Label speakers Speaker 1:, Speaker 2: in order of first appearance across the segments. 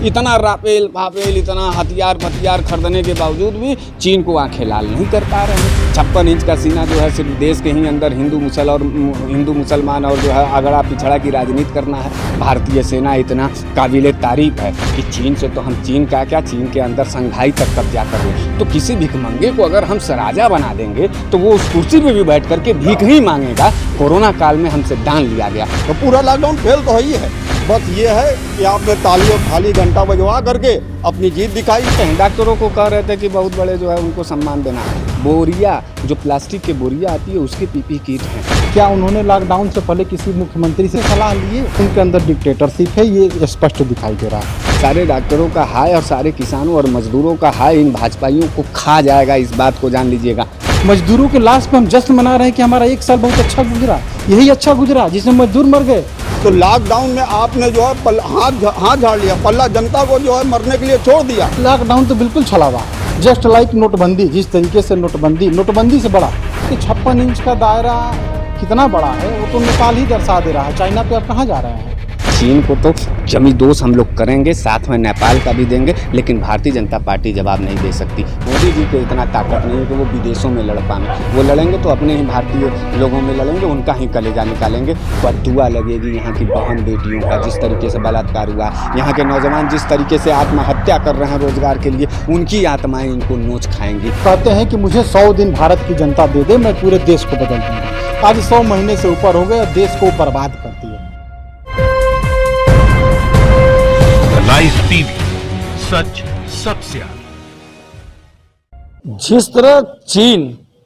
Speaker 1: इतना राफेल फाफेल इतना हथियार खरीदने के बावजूद भी चीन को आंखें लाल नहीं कर पा रहे हैं। 56 इंच का सीना जो है सिर्फ देश के ही अंदर हिंदू मुसलमान और जो है अगड़ा पिछड़ा की राजनीति करना है। भारतीय सेना इतना काबिले तारीफ है कि चीन से तो हम चीन के अंदर संघाई तक कब्जा कर लें। तो किसी भिखमंगे को अगर हम सराजा बना देंगे तो वो उस कुर्सी पे भी बैठ करके भीख नहीं मांगेगा। कोरोना काल में हमसे डांन लिया गया
Speaker 2: तो पूरा लॉकडाउन फेल तो ही है। बस ये है कि आपने ताली और थाली घंटा बजवा करके अपनी जीत दिखाई।
Speaker 1: डॉक्टरों को कह रहे थे कि बहुत बड़े जो है उनको सम्मान देना है। बोरिया जो प्लास्टिक की बोरिया आती है उसके पीपी किट है।
Speaker 3: क्या उन्होंने लॉकडाउन से पहले किसी मुख्यमंत्री से सलाह लिए? उनके अंदर डिक्टेटरशिप है, ये स्पष्ट दिखाई दे रहा है।
Speaker 1: सारे डॉक्टरों का हाय और सारे किसानों और मजदूरों का हाय इन भाजपाइयों को खा जाएगा, इस बात को जान लीजिएगा।
Speaker 3: मजदूरों के लाश पे हम जश्न मना रहे हैं कि हमारा 1 साल बहुत अच्छा गुजरा। यही अच्छा गुजरा जिसमें मजदूर मर गए।
Speaker 2: तो लॉकडाउन में आपने जो है हाथ झाड़ लिया, पल्ला जनता को जो है मरने के लिए छोड़ दिया।
Speaker 3: लॉकडाउन तो बिल्कुल छलावा, जस्ट लाइक नोटबंदी। जिस तरीके से नोटबंदी से बड़ा, 56 इंच का दायरा कितना बड़ा है वो तो नेपाल ही दर्शा दे रहा है। चाइना पे आप कहाँ जा रहे हैं?
Speaker 1: चीन को तो जमी दोष हम लोग करेंगे, साथ में नेपाल का भी देंगे, लेकिन भारतीय जनता पार्टी जवाब नहीं दे सकती। मोदी जी को इतना ताकत नहीं है कि वो विदेशों में लड़ पाएंगे। वो लड़ेंगे तो अपने ही भारतीय लोगों में लड़ेंगे, उनका ही कलेजा निकालेंगे। बददुआ लगेगी यहाँ की बहन बेटियों का, जिस तरीके से बलात्कार हुआ, यहाँ के नौजवान जिस तरीके से आत्महत्या कर रहे हैं रोजगार के लिए, उनकी आत्माएं इनको नोच खाएंगी।
Speaker 3: कहते हैं कि मुझे 100 दिन भारत की जनता दे दे, मैं पूरे देश को बदल दूंगा। आज 100 महीने से ऊपर हो गए और देश को बर्बाद कर दिया।
Speaker 4: लाइव टीवी, सच सबसे आगे।
Speaker 5: जिस तरह चीन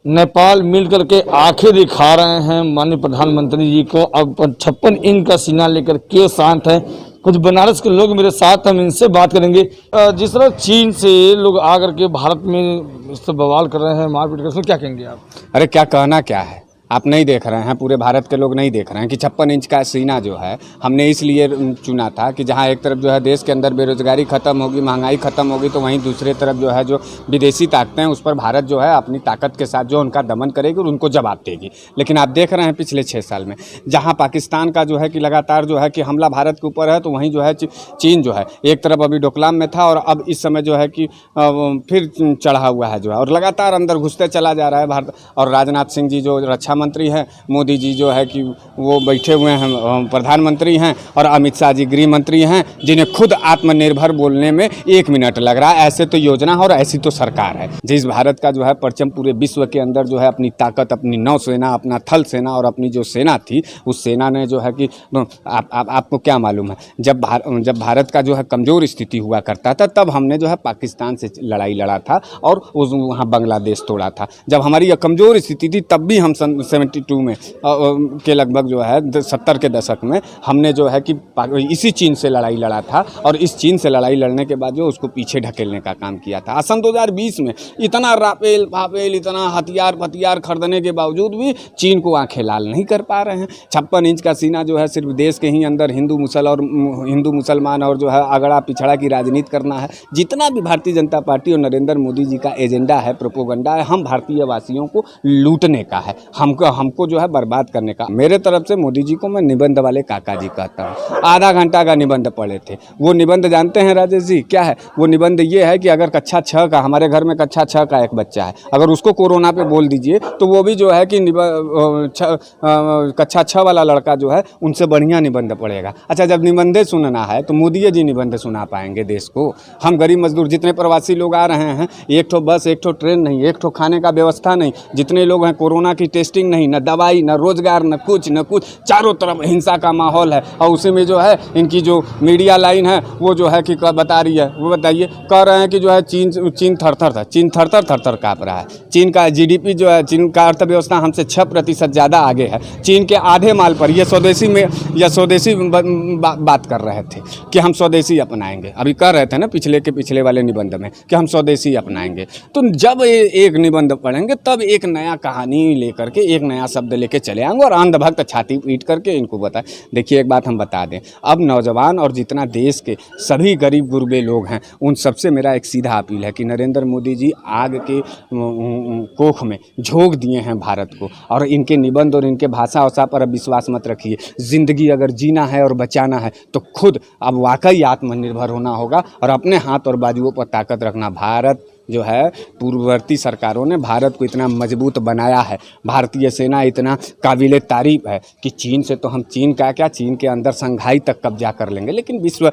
Speaker 5: नेपाल मिलकर के आंखें दिखा रहे हैं माननीय प्रधानमंत्री जी को, अब 56 इंच का सीना लेकर के शांत है। कुछ बनारस के लोग मेरे साथ, हम इनसे बात करेंगे। जिस तरह चीन से लोग आकर के भारत में इस बवाल कर रहे हैं, मारपीट कर रहे हैं, क्या कहेंगे आप?
Speaker 1: अरे क्या कहना क्या है, आप नहीं देख रहे हैं, पूरे भारत के लोग नहीं देख रहे हैं कि 56 इंच का सीना जो है हमने इसलिए चुना था कि जहां एक तरफ जो है देश के अंदर बेरोजगारी खत्म होगी, महंगाई खत्म होगी, तो वहीं दूसरी तरफ जो है जो विदेशी ताकतें हैं उस पर भारत जो है अपनी ताकत के साथ जो उनका दमन करेगी और उनको जवाब देगी। लेकिन आप देख रहे हैं पिछले 6 साल में जहाँ पाकिस्तान का जो है कि लगातार जो है कि हमला भारत के ऊपर है, तो वहीं जो है चीन जो है एक तरफ अभी डोकलाम में था और अब इस समय जो है कि फिर चढ़ा हुआ है जो है, और लगातार अंदर घुसते चला जा रहा है भारत। और राजनाथ सिंह जी जो रक्षा मंत्री हैं, मोदी जी जो है कि वो बैठे हुए हैं प्रधानमंत्री हैं, और अमित शाह जी गृह मंत्री हैं, जिन्हें खुद आत्मनिर्भर बोलने में 1 मिनट लग रहा है। ऐसे तो योजना और ऐसी तो सरकार है। जिस भारत का जो है परचम पूरे विश्व के अंदर जो है अपनी ताकत, अपनी नौसेना, अपना थल सेना और अपनी जो सेना थी, उस सेना ने जो है कि आपको क्या मालूम है, जब भारत का जो है कमज़ोर स्थिति हुआ करता था तब हमने जो है पाकिस्तान से लड़ाई लड़ा था और वहाँ बांग्लादेश तोड़ा था। जब हमारी यह कमज़ोर स्थिति थी तब भी हम 72 में के लगभग जो है 70 के दशक में हमने जो है कि इसी चीन से लड़ाई लड़ा था, और इस चीन से लड़ाई लड़ने के बाद जो उसको पीछे ढकेलने का काम किया था। सन 2020 में इतना राफेल फाफेल इतना हथियार खरीदने के बावजूद भी चीन को आंखें लाल नहीं कर पा रहे हैं। 56 इंच का सीना जो है सिर्फ देश के ही अंदर हिंदू मुसलमान और जो है अगड़ा पिछड़ा की राजनीति करना है। जितना भी भारतीय जनता पार्टी और नरेंद्र मोदी जी का एजेंडा है, प्रोपोगंडा है, हम भारतीय वासियों को लूटने का है, हमको जो है बर्बाद करने का। मेरे तरफ से मोदी जी को मैं निबंध वाले काका जी कहता हूँ। आधा घंटा का निबंध पढ़े थे। वो निबंध जानते हैं राजेश जी क्या है? वो निबंध ये है कि अगर कक्षा 6 का, हमारे घर में कक्षा 6 का एक बच्चा है, अगर उसको कोरोना पे बोल दीजिए तो वो भी जो है कि कक्षा 6 वाला लड़का जो है उनसे बढ़िया निबंध पढ़ेगा। अच्छा, जब निबंधे सुनना है तो मोदी जी निबंध सुना पाएंगे देश को? हम गरीब मजदूर जितने प्रवासी लोग आ रहे हैं, एक ठो बस, एक ठो ट्रेन नहीं, एक ठो खाने का व्यवस्था नहीं, जितने लोग हैं कोरोना की टेस्टिंग नहीं, न दवाई, न रोजगार, न कुछ, चारों तरफ हिंसा का माहौल है। और उसी में जो है इनकी जो मीडिया लाइन है वो जो है कि बता रही है, वो बताइए, कह रहे हैं कि जो है चीन थर काँप रहा है। चीन का जीडीपी जो है, चीन का अर्थव्यवस्था हमसे 6% ज़्यादा आगे है। चीन के आधे माल पर ये स्वदेशी बात कर रहे थे कि हम स्वदेशी अपनाएंगे। अभी कह रहे थे ना पिछले वाले निबंध में कि हम स्वदेशी अपनाएंगे। तो जब एक निबंध पढ़ेंगे तब एक नया कहानी लेकर के एक नया शब्द लेके चले आएंगे और अंधभक्त छाती पीट करके इनको बताएं। देखिए एक बात हम बता दें, अब नौजवान और जितना देश के सभी गरीब गुरबे लोग हैं उन सबसे मेरा एक सीधा अपील है कि नरेंद्र मोदी जी आग के कोख में झोंक दिए हैं भारत को, और इनके निबंध और इनके भाषा वसा पर अब विश्वास मत रखिए। ज़िंदगी अगर जीना है और बचाना है तो खुद अब वाकई आत्मनिर्भर होना होगा और अपने हाथ और बाजुओं पर ताकत रखना। भारत जो है पूर्ववर्ती सरकारों ने भारत को इतना मजबूत बनाया है, भारतीय सेना इतना काबिल तारीफ है कि चीन से तो हम चीन का क्या, चीन के अंदर संघाई तक कब्जा कर लेंगे, लेकिन विश्व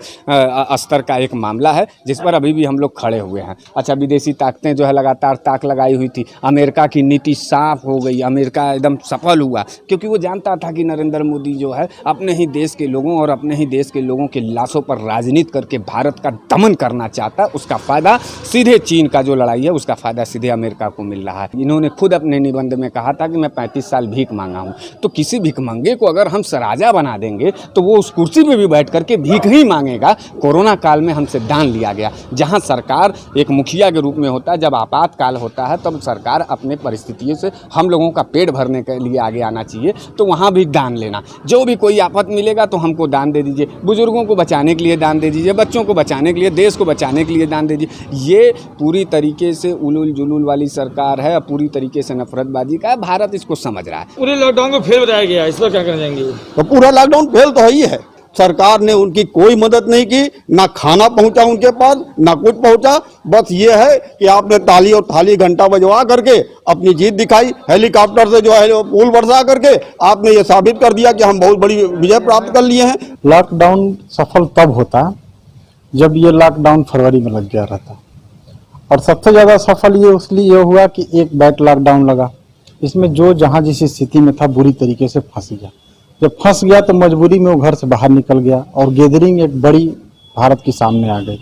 Speaker 1: स्तर का एक मामला है जिस पर अभी भी हम लोग खड़े हुए हैं। अच्छा, विदेशी ताकतें जो है लगातार ताक लगाई हुई थी, अमेरिका की नीति साफ हो गई, अमेरिका एकदम सफल हुआ क्योंकि वो जानता था कि नरेंद्र मोदी जो है अपने ही देश के लोगों और अपने ही देश के लोगों के लाशों पर राजनीति करके भारत का दमन करना चाहता है। उसका फ़ायदा सीधे चीन का जो लड़ाई है उसका फायदा सीधे अमेरिका को मिल रहा है। इन्होंने खुद अपने निबंध में कहा था कि मैं 35 साल भीख मांगा हूं, तो किसी भिखमंगे को अगर हम सराजा बना देंगे तो वो उस कुर्सी पे भी बैठ करके भीख ही मांगेगा। कोरोना काल में हमसे दान लिया गया, जहां सरकार एक मुखिया के रूप में होता है, जब आपातकाल होता है तब सरकार अपने परिस्थितियों से हम लोगों का पेट भरने के लिए आगे आना चाहिए, तो वहाँ भी दान लेना। जो भी कोई आफत मिलेगा तो हमको दान दे दीजिए, बुजुर्गों को बचाने के लिए दान दे दीजिए, बच्चों को बचाने के लिए, देश को बचाने के लिए दान दे दीजिए। ये पूरी तरीके से उलूल जुलूल वाली सरकार है, पूरी तरीके से नफरतबाजी का है। भारत इसको समझ रहा है।
Speaker 5: पूरे लॉकडाउन को फेल बताया गया, इस पर क्या करना चाहेंगे?
Speaker 2: तो पूरा लॉकडाउन फेल तो है ही है। सरकार ने उनकी कोई मदद नहीं की, ना खाना पहुंचा उनके पास, ना कुछ पहुंचा। बस ये है कि आपने ताली और थाली घंटा बजवा करके अपनी जीत दिखाई, हेलीकॉप्टर से जो है फूल बरसा करके आपने ये साबित कर दिया कि हम बहुत बड़ी विजय प्राप्त कर लिए हैं।
Speaker 3: लॉकडाउन सफल तब होता जब ये लॉकडाउन फरवरी में लग गया रहता, और सबसे ज़्यादा सफल ये इसलिए ये हुआ कि एक बैट लॉकडाउन लगा। इसमें जो जहाँ जिस स्थिति में था बुरी तरीके से फंस गया। जब फंस गया तो मजबूरी में वो घर से बाहर निकल गया और गैदरिंग एक बड़ी भारत के सामने आ गई,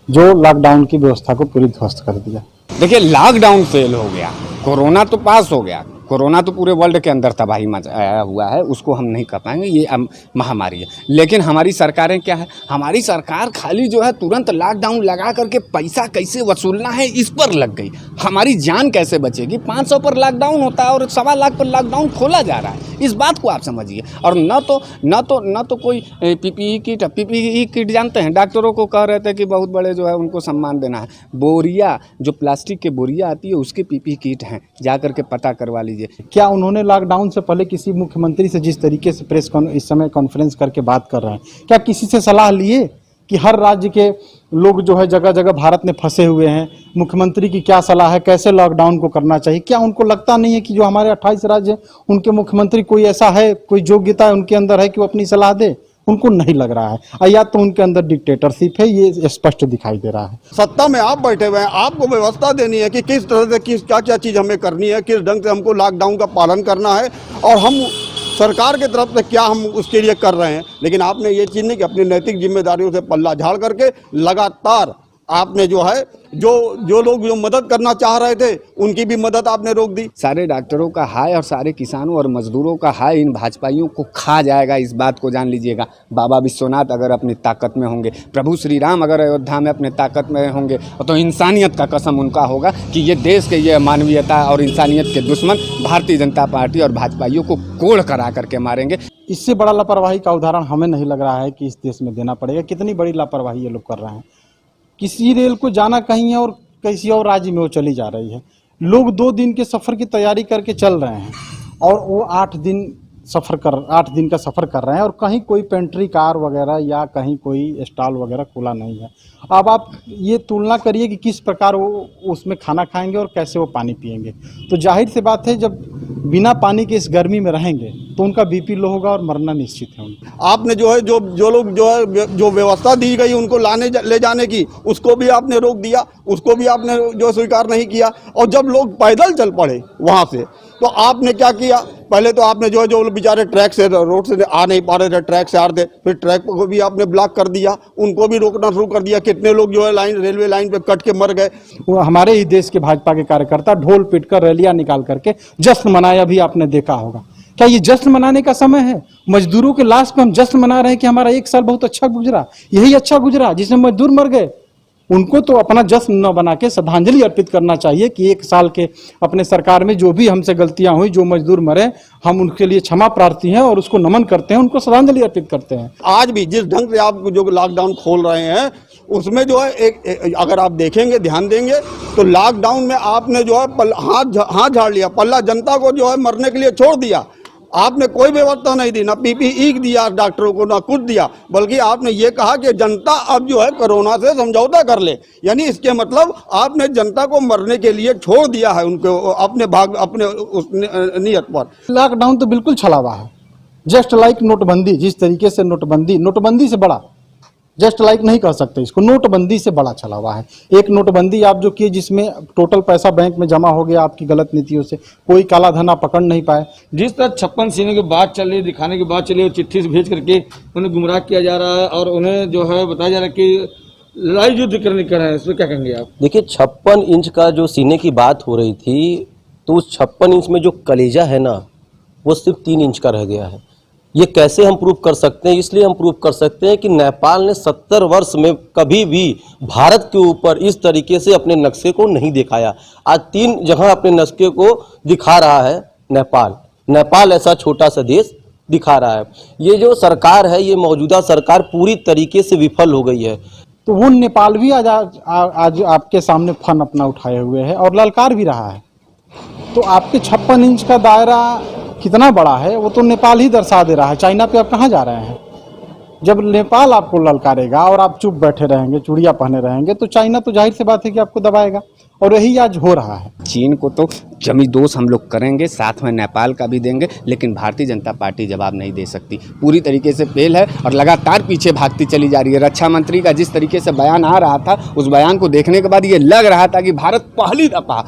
Speaker 3: जो लॉकडाउन की व्यवस्था को पूरी ध्वस्त कर दिया।
Speaker 1: देखिए, लॉकडाउन फेल हो गया, कोरोना तो पास हो गया। कोरोना तो पूरे वर्ल्ड के अंदर तबाही मचाया हुआ है, उसको हम नहीं कर पाएंगे, ये महामारी है। लेकिन हमारी सरकारें क्या है, हमारी सरकार खाली जो है तुरंत लॉकडाउन लगा करके पैसा कैसे वसूलना है इस पर लग गई। हमारी जान कैसे बचेगी? 500 पर लॉकडाउन होता है और 1.25 लाख पर लॉकडाउन खोला जा रहा है। इस बात को आप समझिए। और न तो कोई पीपीई किट जानते हैं, डॉक्टरों को कह रहे थे कि बहुत बड़े जो है उनको सम्मान देना है। बोरिया, जो प्लास्टिक के बोरिया आती है उसके पीपीई किट हैं, जा करके पता करवा लीजिए।
Speaker 3: क्या उन्होंने लॉकडाउन से पहले किसी मुख्यमंत्री से, जिस तरीके से इस समय कॉन्फ्रेंस करके बात कर रहे हैं, क्या किसी से सलाह लिए कि हर राज्य के लोग जो है जगह जगह भारत में फंसे हुए हैं, मुख्यमंत्री की क्या सलाह है, कैसे लॉकडाउन को करना चाहिए? क्या उनको लगता नहीं है कि जो हमारे 28 राज्य हैं उनके मुख्यमंत्री कोई ऐसा है, कोई योग्यता उनके अंदर है कि वो अपनी सलाह दे? उनको नहीं लग रहा है, या तो उनके अंदर डिक्टेटरशिप है, ये स्पष्ट दिखाई दे रहा है।
Speaker 2: सत्ता में आप बैठे हुए हैं, आपको व्यवस्था देनी है कि किस तरह से क्या क्या चीज़ हमें करनी है, किस ढंग से हमको लॉकडाउन का पालन करना है, और हम सरकार की तरफ से क्या हम उसके लिए कर रहे हैं। लेकिन आपने ये चीज़ नहीं कि अपनी नैतिक जिम्मेदारियों से पल्ला झाड़ करके लगातार आपने जो है जो लोग जो मदद करना चाह रहे थे उनकी भी मदद आपने रोक दी।
Speaker 1: सारे डॉक्टरों का हाय और सारे किसानों और मजदूरों का हाय इन भाजपाइयों को खा जाएगा, इस बात को जान लीजिएगा। बाबा विश्वनाथ अगर अपनी ताकत में होंगे, प्रभु श्री राम अगर अयोध्या में अपने ताकत में होंगे, तो इंसानियत का कसम उनका होगा कि ये देश के ये मानवीयता और इंसानियत के दुश्मन भारतीय जनता पार्टी और भाजपाइयों को कोड़ करा करके मारेंगे।
Speaker 3: इससे बड़ा लापरवाही का उदाहरण हमें नहीं लग रहा है कि इस देश में देना पड़ेगा। कितनी बड़ी लापरवाही ये लोग कर रहे हैं। किसी रेल को जाना कहीं है और किसी और राज्य में वो चली जा रही है। लोग 2 दिन के सफ़र की तैयारी करके चल रहे हैं और वो 8 दिन का सफ़र कर रहे हैं, और कहीं कोई पेंट्री कार वगैरह या कहीं कोई स्टॉल वगैरह खुला नहीं है। अब आप ये तुलना करिए कि किस प्रकार वो उसमें खाना खाएंगे और कैसे वो पानी पिएंगे। तो जाहिर सी बात है, जब बिना पानी के इस गर्मी में रहेंगे तो उनका बीपी लो होगा और मरना निश्चित है उनका।
Speaker 2: आपने जो है जो लोग जो है जो व्यवस्था दी गई उनको ले जाने की, उसको भी आपने रोक दिया, उसको भी आपने जो स्वीकार नहीं किया। और जब लोग पैदल चल पड़े वहाँ से, तो आपने क्या किया? पहले तो आपने जो बेचारे ट्रैक से, रोड से आ नहीं पा रहे थे, ट्रैक से आ रहे थे, फिर ट्रैक को भी आपने ब्लॉक कर दिया, उनको भी रोकना शुरू कर दिया। कितने लोग जो है रेलवे लाइन पे कट के मर गए।
Speaker 3: वो हमारे ही देश के भाजपा के कार्यकर्ता ढोल पीट कर रैलियां निकाल करके जश्न मनाया भी आपने देखा होगा। क्या ये जश्न मनाने का समय है? मजदूरों के लाश पे हम जश्न मना रहे हैं कि हमारा 1 साल बहुत अच्छा गुजरा, यही अच्छा गुजरा जिसमें मजदूर मर गए। उनको तो अपना जश्न न बना के श्रद्धांजलि अर्पित करना चाहिए कि 1 साल के अपने सरकार में जो भी हमसे गलतियां हुई, जो मजदूर मरे, हम उनके लिए क्षमा प्रार्थी हैं और उसको नमन करते हैं, उनको श्रद्धांजलि अर्पित करते हैं।
Speaker 2: आज भी जिस ढंग से आप जो लॉकडाउन खोल रहे हैं उसमें जो है एक अगर आप देखेंगे, ध्यान देंगे तो लॉकडाउन में आपने जो है हाथ झाड़ लिया, पल्ला जनता को जो है मरने के लिए छोड़ दिया। आपने कोई व्यवस्था नहीं दी, ना पीपीई दिया डॉक्टरों को, ना कुछ दिया, बल्कि आपने ये कहा कि जनता अब जो है कोरोना से समझौता कर ले। यानी इसके मतलब आपने जनता को मरने के लिए छोड़ दिया है उनको अपने उस नियत पर।
Speaker 3: लॉकडाउन तो बिल्कुल छलावा है, जस्ट लाइक नोटबंदी। जिस तरीके से नोटबंदी से बड़ा, जस्ट लाइक नहीं कह सकते इसको, नोटबंदी से बड़ा चला हुआ है। एक नोटबंदी आप जो किए जिसमें टोटल पैसा बैंक में जमा हो गया आपकी गलत नीतियों से, कोई काला धन आप पकड़ नहीं पाए।
Speaker 5: जिस तरह 56 सीने की बात चल रही, दिखाने की बात चली और चिट्ठी से भेज करके उन्हें गुमराह किया जा रहा है और उन्हें जो है बताया जा रहा है कि लड़ाई युद्ध करने का है, इसमें क्या कहेंगे आप?
Speaker 6: देखिए 56 इंच का जो सीने की बात हो रही थी, तो उस 56 इंच में जो कलेजा है ना, वो सिर्फ 3 इंच का रह गया है। ये कैसे हम प्रूव कर सकते हैं? इसलिए हम प्रूव कर सकते हैं कि नेपाल ने 70 वर्ष में कभी भी भारत के ऊपर इस तरीके से अपने नक्शे को नहीं दिखाया। आज 3 जगह अपने नक्शे को दिखा रहा है नेपाल ऐसा छोटा सा देश दिखा रहा है। ये जो सरकार है, ये मौजूदा सरकार पूरी तरीके से विफल हो गई है।
Speaker 3: तो वो नेपाल भी आज आपके सामने फन अपना उठाए हुए है और ललकार भी रहा है। तो आपके 56 इंच का दायरा कितना बड़ा है वो तो नेपाल ही दर्शा दे रहा है। चाइना पे आप कहाँ जा रहे हैं? जब नेपाल आपको ललकारेगा और आप चुप बैठे रहेंगे, चूड़ियाँ पहने रहेंगे, तो चाइना तो जाहिर सी बात है कि आपको दबाएगा, और यही आज हो रहा है।
Speaker 1: चीन को तो जमी दोष हम लोग करेंगे, साथ में नेपाल का भी देंगे, लेकिन भारतीय जनता पार्टी जवाब नहीं दे सकती। पूरी तरीके से फेल है और लगातार पीछे भागती चली जा रही है। रक्षा मंत्री का जिस तरीके से बयान आ रहा था, उस बयान को देखने के बाद ये लग रहा था कि भारत पहली दफा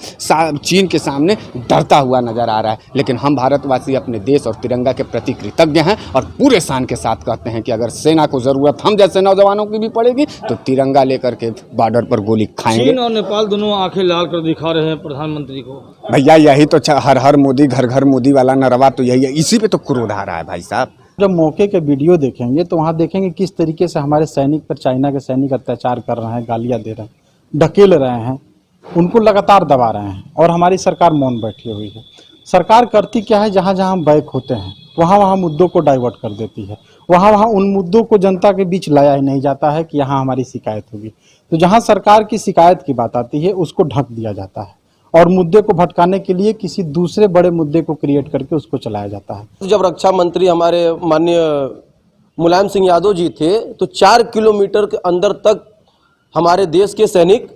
Speaker 1: चीन के सामने डरता हुआ नजर आ रहा है। लेकिन हम भारतवासी अपने देश और तिरंगा के प्रति कृतज्ञ हैं और पूरे शान के साथ कहते हैं कि अगर सेना को जरूरत हम जैसे नौजवानों की भी पड़ेगी तो तिरंगा लेकर के बॉर्डर पर गोली खाएंगे।
Speaker 5: चीन और नेपाल दोनों आंखें लाल कर दिखा रहे हैं प्रधानमंत्री को।
Speaker 1: भैया यही तो हर हर मोदी घर घर मोदी वाला नरवा तो यही है, इसी पे तो क्रोध आ रहा है भाई साहब।
Speaker 3: जब मौके के वीडियो देखेंगे तो वहाँ देखेंगे किस तरीके से हमारे सैनिक पर चाइना के सैनिक अत्याचार कर रहे हैं, गालियाँ दे रहे हैं, ढकेल रहे हैं, उनको लगातार दबा रहे हैं और हमारी सरकार मौन बैठी हुई है। सरकार करती क्या है? जहाँ जहाँ हम बैक होते हैं वहाँ मुद्दों को डाइवर्ट कर देती है। वहाँ उन मुद्दों को जनता के बीच लाया ही नहीं जाता है कि यहाँ हमारी शिकायत होगी। तो जहाँ सरकार की शिकायत की बात आती है उसको ढक दिया जाता है और मुद्दे को भटकाने के लिए किसी दूसरे बड़े मुद्दे को क्रिएट करके उसको चलाया जाता है।
Speaker 6: जब रक्षा मंत्री हमारे माननीय मुलायम सिंह यादव जी थे, तो 4 किलोमीटर के अंदर तक हमारे देश के सैनिक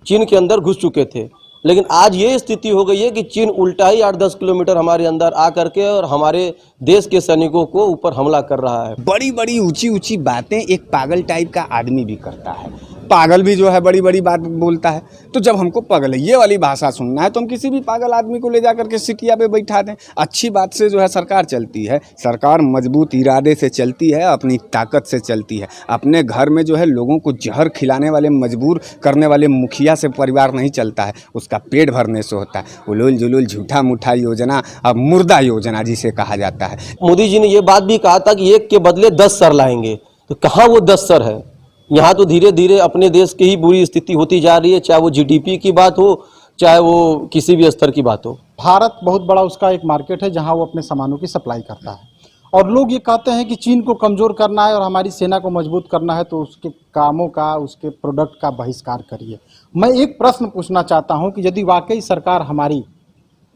Speaker 6: चीन के अंदर घुस चुके थे। लेकिन आज ये स्थिति हो गई है कि चीन उल्टा ही 8-10 किलोमीटर हमारे अंदर आ करके और हमारे देश के सैनिकों को ऊपर हमला कर रहा है।
Speaker 1: बड़ी बड़ी ऊंची ऊंची बातें एक पागल टाइप का आदमी भी करता है। पागल भी जो है बड़ी बड़ी बात बोलता है। तो जब हमको पागल ये वाली भाषा सुनना है तो हम किसी भी पागल आदमी को ले जा करके सिटिया पे बैठा दें। अच्छी बात से जो है सरकार चलती है, सरकार मजबूत इरादे से चलती है, अपनी ताकत से चलती है। अपने घर में जो है लोगों को जहर खिलाने वाले, मजबूर करने वाले मुखिया से परिवार नहीं चलता है, उसका पेट भरने से होता है। उलूल जुलूल झूठा मूठा योजना, अब मुर्दा योजना जिसे कहा जाता है।
Speaker 6: मोदी जी ने ये बात भी कहा था कि 1 के बदले 10 सर लाएंगे, तो कहाँ वो 10 सर है? यहाँ तो धीरे धीरे अपने देश की ही बुरी स्थिति होती जा रही है, चाहे वो जीडीपी की बात हो, चाहे वो किसी भी स्तर की बात हो।
Speaker 3: भारत बहुत बड़ा उसका एक मार्केट है जहाँ वो अपने सामानों की सप्लाई करता है और लोग ये कहते हैं कि चीन को कमज़ोर करना है और हमारी सेना को मजबूत करना है तो उसके कामों का, उसके प्रोडक्ट का बहिष्कार करिए। मैं एक प्रश्न पूछना चाहता हूँ कि यदि वाकई सरकार हमारी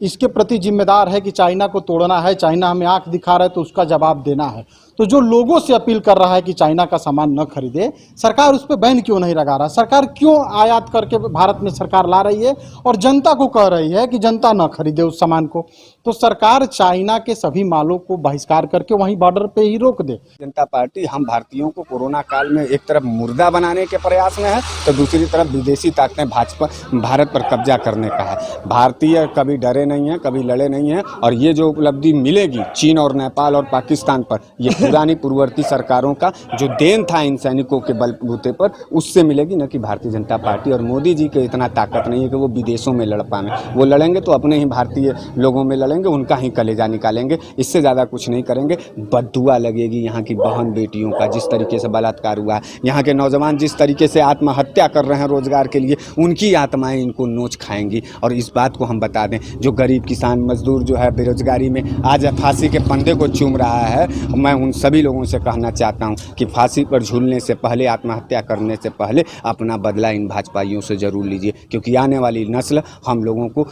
Speaker 3: इसके प्रति जिम्मेदार है कि चाइना को तोड़ना है, चाइना हमें आंख दिखा रहा है तो उसका जवाब देना है, तो जो लोगों से अपील कर रहा है कि चाइना का सामान न खरीदे, सरकार उस पर बैन क्यों नहीं लगा रहा? सरकार क्यों आयात करके भारत में सरकार ला रही है और जनता को कह रही है कि जनता न खरीदे उस सामान को? तो सरकार चाइना के सभी मालों को बहिष्कार करके वहीं बॉर्डर पे ही रोक दे।
Speaker 1: जनता पार्टी हम भारतीयों को कोरोना काल में एक तरफ मुर्दा बनाने के प्रयास में है तो दूसरी तरफ विदेशी ताकतें भारत पर कब्जा करने का है। भारतीय कभी डरे नहीं है, कभी लड़े नहीं है और ये जो उपलब्धि मिलेगी चीन और नेपाल और पाकिस्तान पर, ये पुरानी पूर्ववर्ती सरकारों का जो देन था इन सैनिकों के बलबूते पर, उससे मिलेगी, न कि भारतीय जनता पार्टी और मोदी जी के इतना ताकत नहीं है कि वो विदेशों में लड़ पाएं। वो लड़ेंगे तो अपने ही भारतीय लोगों में लड़ेंगे, उनका ही कलेजा निकालेंगे, इससे ज़्यादा कुछ नहीं करेंगे। बद्दुआ लगेगी यहाँ की बहन बेटियों का, जिस तरीके से बलात्कार हुआ है, यहाँ के नौजवान जिस तरीके से आत्महत्या कर रहे हैं रोजगार के लिए, उनकी आत्माएं इनको नोच खाएंगी। और इस बात को हम बता दें, जो गरीब किसान मजदूर जो है बेरोजगारी में आज फांसी के फंदे को चूम रहा है, मैं उन सभी लोगों से कहना चाहता हूं कि फांसी पर झूलने से पहले, आत्महत्या करने से पहले अपना बदला इन भाजपाइयों से जरूर लीजिए, क्योंकि आने वाली नस्ल हम लोगों को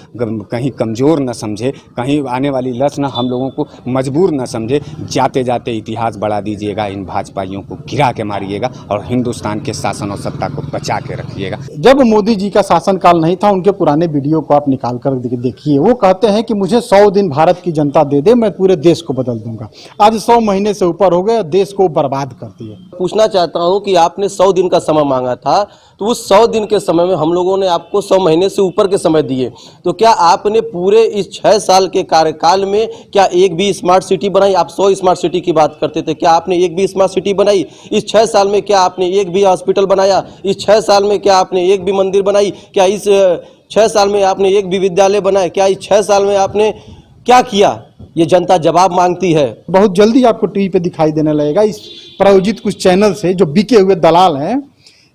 Speaker 1: कहीं कमज़ोर न समझे, कहीं आने वाली नस्ल हम लोगों को मजबूर न समझे। जाते जाते इतिहास बढ़ा दीजिएगा, इन भाजपाइयों को गिरा के मारिएगा और हिंदुस्तान के शासन और सत्ता को बचा के रखिएगा।
Speaker 3: जब मोदी जी का शासनकाल नहीं था, उनके पुराने वीडियो को आप निकाल कर देखिए। वो कहते हैं कि मुझे 100 दिन भारत की जनता दे दे, मैं पूरे देश को बदल दूंगा। आज 100 महीने से ऊपर हो गए, देश को बर्बाद कर दिया।
Speaker 6: पूछना चाहता हूं कि आपने 100 दिन का समय मांगा था, तो उस 100 दिन के समय में हम लोगों ने आपको 100 महीने से ऊपर के समय दिए, तो क्या आपने पूरे इस 6 साल के कार्यकाल में क्या एक भी स्मार्ट सिटी बनाई? आप 100 स्मार्ट सिटी की बात करते थे, क्या आपने एक भी स्मार्ट सिटी बनाई? इस 6 साल में क्या आपने एक भी हॉस्पिटल बनाया? इस 6 साल में क्या आपने एक भी मंदिर बनाई? क्या इस 6 साल में आपने एक भी विद्यालय बनाया? क्या इस 6 साल में आपने क्या किया? ये जनता जवाब मांगती है।
Speaker 3: बहुत जल्दी आपको टीवी पे दिखाई देने लगेगा इस प्रायोजित कुछ चैनल से, जो बिके हुए दलाल हैं,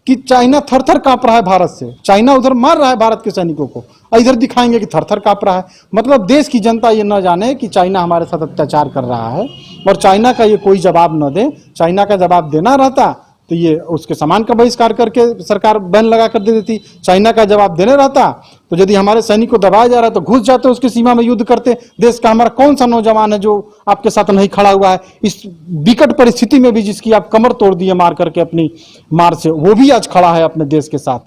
Speaker 3: कि चाइना थर थर कांप रहा है भारत से। चाइना उधर मार रहा है भारत के सैनिकों को, इधर दिखाएंगे कि थर थर कांप रहा है। मतलब देश की जनता ये न जाने कि चाइना हमारे साथ अत्याचार कर रहा है, और चाइना का ये कोई जवाब न दे। चाइना का जवाब देना रहता तो ये उसके सामान का बहिष्कार करके सरकार बैन लगा कर दे देती। चाइना का जवाब देने रहता तो यदि हमारे सैनिक को दबाया जा रहा है तो घुस जाते, उसकी सीमा में युद्ध करते। देश का हमारा कौन सा नौजवान है जो आपके साथ नहीं खड़ा हुआ है? इस विकट परिस्थिति में भी जिसकी आप कमर तोड़ दिए मार करके अपनी मार से, वो भी आज खड़ा है अपने देश के साथ।